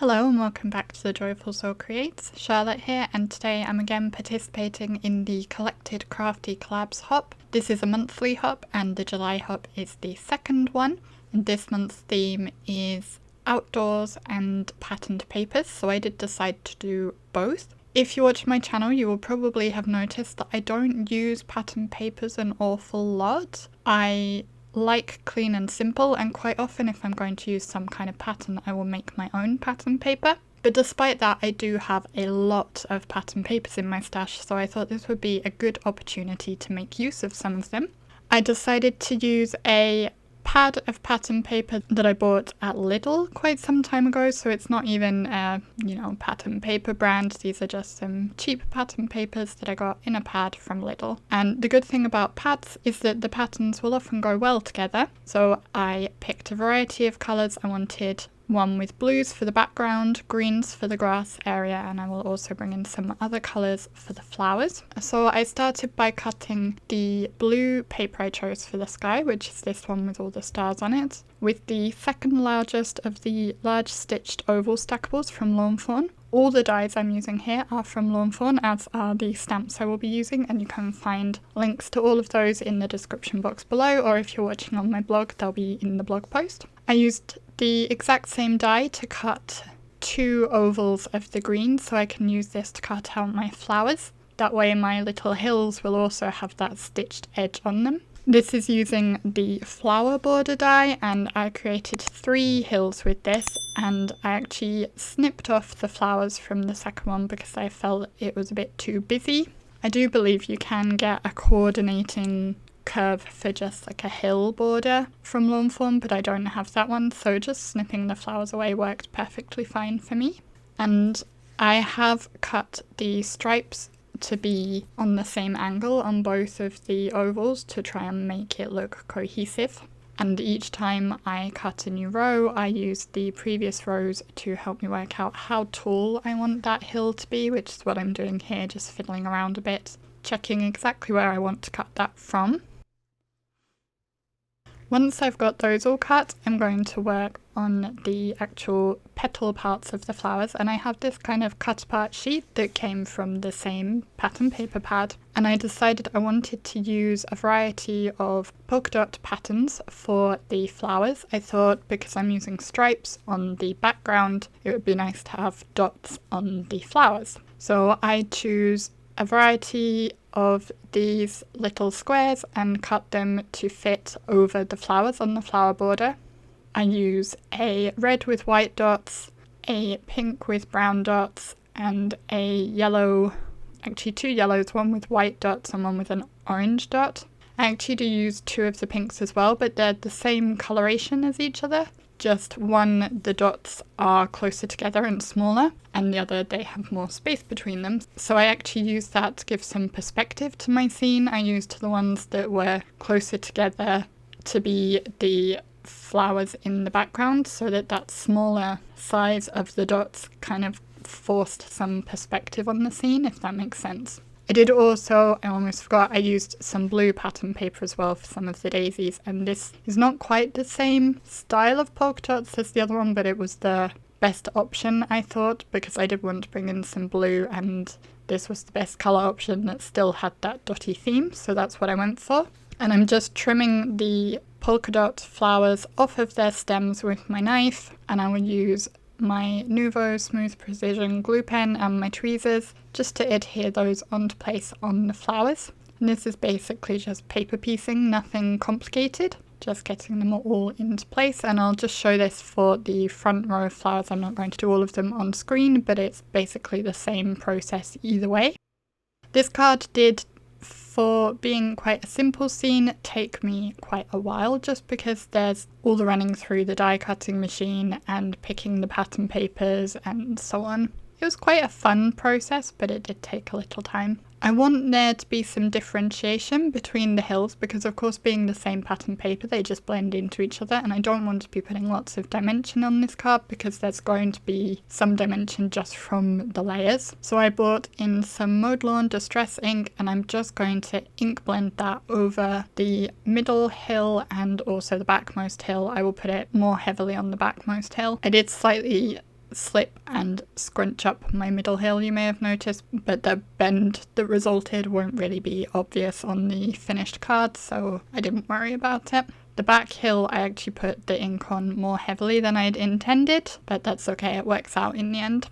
Hello and welcome back to the Joyful Soul Creates. Charlotte here, and today I'm again participating in the Collected Crafty Collabs hop. This is a monthly hop and the July hop is the second one, and this month's theme is outdoors and patterned papers, so I did decide to do both. If you watch my channel, you will probably have noticed that I don't use patterned papers an awful lot. I like clean and simple, and quite often if I'm going to use some kind of pattern I will make my own pattern paper. But despite that, I do have a lot of pattern papers in my stash, so I thought this would be a good opportunity to make use of some of them. I decided to use a pad of pattern paper that I bought at Lidl quite some time ago, so it's not even a pattern paper brand. These are just some cheap pattern papers that I got in a pad from Lidl. And the good thing about pads is that the patterns will often go well together, so I picked a variety of colours. I wanted one with blues for the background, greens for the grass area, and I will also bring in some other colours for the flowers. So I started by cutting the blue paper I chose for the sky, which is this one with all the stars on it, with the second largest of the large stitched oval stackables from Lawn Fawn. All the dies I'm using here are from Lawn Fawn, as are the stamps I will be using, and you can find links to all of those in the description box below, or if you're watching on my blog, they'll be in the blog post. I used the exact same die to cut 2 ovals of the green, so I can use this to cut out my flowers. That way my little hills will also have that stitched edge on them. This is using the flower border die, and I created 3 hills with this, and I actually snipped off the flowers from the second one because I felt it was a bit too busy. I do believe you can get a coordinating curve for just like a hill border from Lawn Fawn, but I don't have that one, so just snipping the flowers away worked perfectly fine for me. And I have cut the stripes to be on the same angle on both of the ovals to try and make it look cohesive. And each time I cut a new row, I used the previous rows to help me work out how tall I want that hill to be, which is what I'm doing here, just fiddling around a bit, checking exactly where I want to cut that from. Once I've got those all cut, I'm going to work on the actual petal parts of the flowers, and I have this kind of cut apart sheet that came from the same pattern paper pad, and I decided I wanted to use a variety of polka dot patterns for the flowers. I thought because I'm using stripes on the background, it would be nice to have dots on the flowers. So I choose a variety of these little squares and cut them to fit over the flowers on the flower border. I use a red with white dots, a pink with brown dots, and a yellow, actually 2 yellows, one with white dots and one with an orange dot. I actually do use 2 of the pinks as well, but they're the same coloration as each other. Just one, the dots are closer together and smaller, and the other, they have more space between them. So I actually used that to give some perspective to my scene. I used the ones that were closer together to be the flowers in the background, so that that smaller size of the dots kind of forced some perspective on the scene, if that makes sense. I did also, I almost forgot, I used some blue pattern paper as well for some of the daisies, and this is not quite the same style of polka dots as the other one, but it was the best option, I thought, because I did want to bring in some blue, and this was the best colour option that still had that dotty theme, so that's what I went for. And I'm just trimming the polka dot flowers off of their stems with my knife, and I will use my Nuvo Smooth Precision glue pen and my tweezers just to adhere those onto place on the flowers. And this is basically just paper piecing, nothing complicated, just getting them all into place. And I'll just show this for the front row of flowers. I'm not going to do all of them on screen, but it's basically the same process either way. This card did, for being quite a simple scene, take me quite a while, just because there's all the running through the die cutting machine and picking the pattern papers and so on. It was quite a fun process, but it did take a little time. I want there to be some differentiation between the hills because, of course, being the same pattern paper, they just blend into each other, and I don't want to be putting lots of dimension on this card because there's going to be some dimension just from the layers. So I bought in some Mowed Lawn Distress ink, and I'm just going to ink blend that over the middle hill and also the backmost hill. I will put it more heavily on the backmost hill. I did slightly slip and scrunch up my middle hill, you may have noticed, but the bend that resulted won't really be obvious on the finished card, so I didn't worry about it. The back hill, I actually put the ink on more heavily than I'd intended, but that's okay, it works out in the end.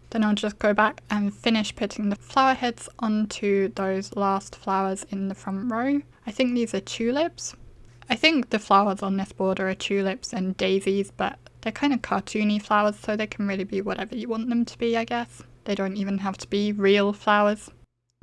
Then I'll just go back and finish putting the flower heads onto those last flowers in the front row. I think these are tulips. I think the flowers on this border are tulips and daisies, but they're kind of cartoony flowers, so they can really be whatever you want them to be, I guess. They don't even have to be real flowers.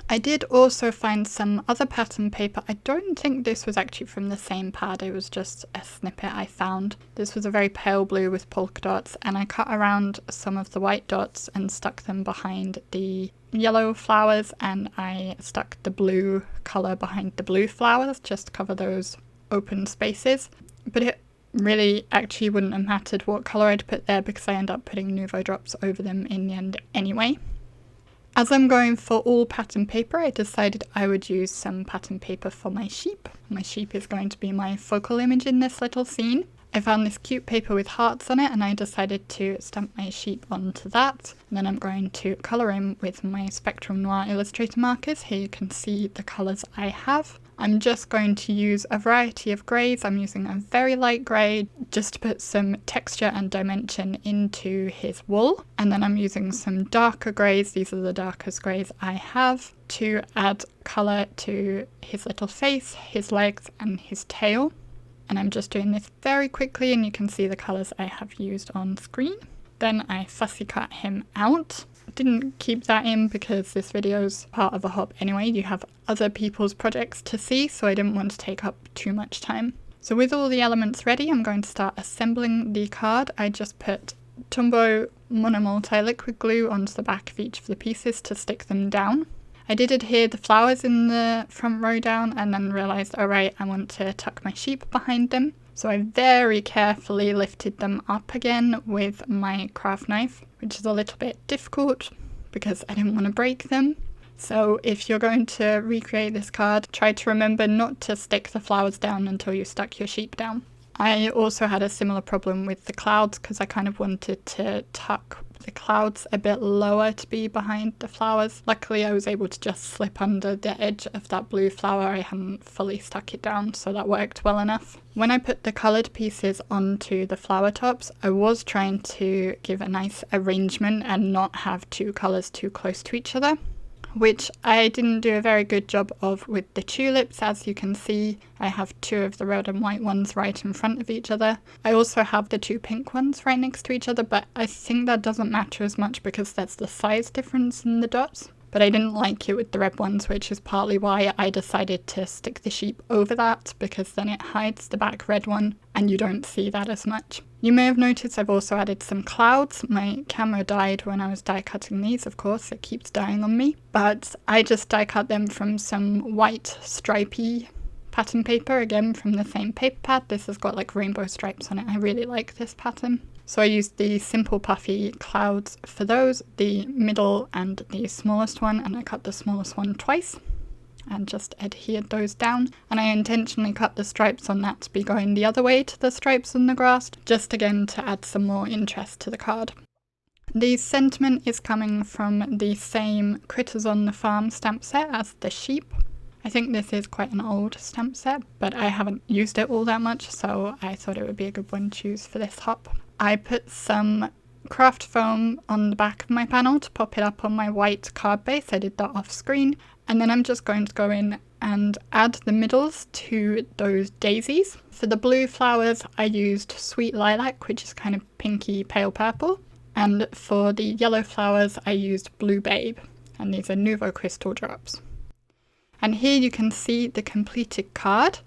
I did also find some other pattern paper. I don't think this was actually from the same pad, it was just a snippet I found. This was a very pale blue with polka dots, and I cut around some of the white dots and stuck them behind the yellow flowers, and I stuck the blue colour behind the blue flowers just to cover those open spaces. But it really actually wouldn't have mattered what colour I'd put there because I end up putting Nuvo drops over them in the end anyway. As I'm going for all pattern paper, I decided I would use some pattern paper for my sheep. My sheep is going to be my focal image in this little scene. I found this cute paper with hearts on it and I decided to stamp my sheep onto that. And then I'm going to colour in with my Spectrum Noir Illustrator markers. Here you can see the colours I have. I'm just going to use a variety of greys. I'm using a very light grey just to put some texture and dimension into his wool. And then I'm using some darker greys, these are the darkest greys I have, to add colour to his little face, his legs and his tail. And I'm just doing this very quickly and you can see the colours I have used on screen. Then I fussy cut him out. Didn't keep that in because this video's part of a hop anyway. You have other people's projects to see, so I didn't want to take up too much time. So with all the elements ready, I'm going to start assembling the card. I just put Tombow monomulti liquid glue onto the back of each of the pieces to stick them down. I did adhere the flowers in the front row down and then realised, alright, I want to tuck my sheep behind them. So I very carefully lifted them up again with my craft knife, which is a little bit difficult because I didn't want to break them. So if you're going to recreate this card, try to remember not to stick the flowers down until you stuck your sheep down. I also had a similar problem with the clouds because I kind of wanted to tuck the clouds a bit lower to be behind the flowers. Luckily I was able to just slip under the edge of that blue flower. I hadn't fully stuck it down, so that worked well enough. When I put the coloured pieces onto the flower tops, I was trying to give a nice arrangement and not have two colours too close to each other, which I didn't do a very good job of with the tulips. As you can see, I have two of the red and white ones right in front of each other. I also have the two pink ones right next to each other, but I think that doesn't matter as much because that's the size difference in the dots. But I didn't like it with the red ones, which is partly why I decided to stick the sheep over that, because then it hides the back red one and you don't see that as much. You may have noticed I've also added some clouds. My camera died when I was die cutting these, of course, it keeps dying on me. But I just die cut them from some white stripy pattern paper, again from the same paper pad. This has got like rainbow stripes on it. I really like this pattern. So I used the simple puffy clouds for those, the middle and the smallest one, and I cut the smallest one twice and just adhered those down. And I intentionally cut the stripes on that to be going the other way to the stripes on the grass, just again to add some more interest to the card. The sentiment is coming from the same Critters on the Farm stamp set as the sheep. I think this is quite an old stamp set, but I haven't used it all that much, so I thought it would be a good one to choose for this hop. I put some craft foam on the back of my panel to pop it up on my white card base. I did that off screen. And then I'm just going to go in and add the middles to those daisies. For the blue flowers, I used Sweet Lilac, which is kind of pinky pale purple. And for the yellow flowers, I used Blue Babe. And these are Nuvo crystal drops. And here you can see the completed card.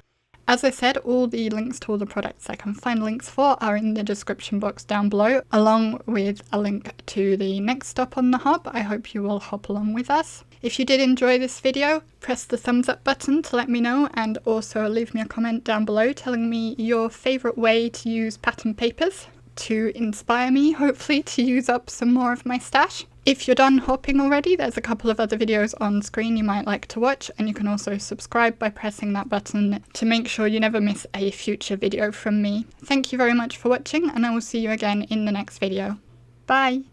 As I said, all the links to all the products I can find links for are in the description box down below, along with a link to the next stop on the hop. I hope you will hop along with us. If you did enjoy this video, press the thumbs up button to let me know, and also leave me a comment down below telling me your favourite way to use pattern papers to inspire me, hopefully, to use up some more of my stash. If you're done hopping already, there's a couple of other videos on screen you might like to watch, and you can also subscribe by pressing that button to make sure you never miss a future video from me. Thank you very much for watching, and I will see you again in the next video. Bye!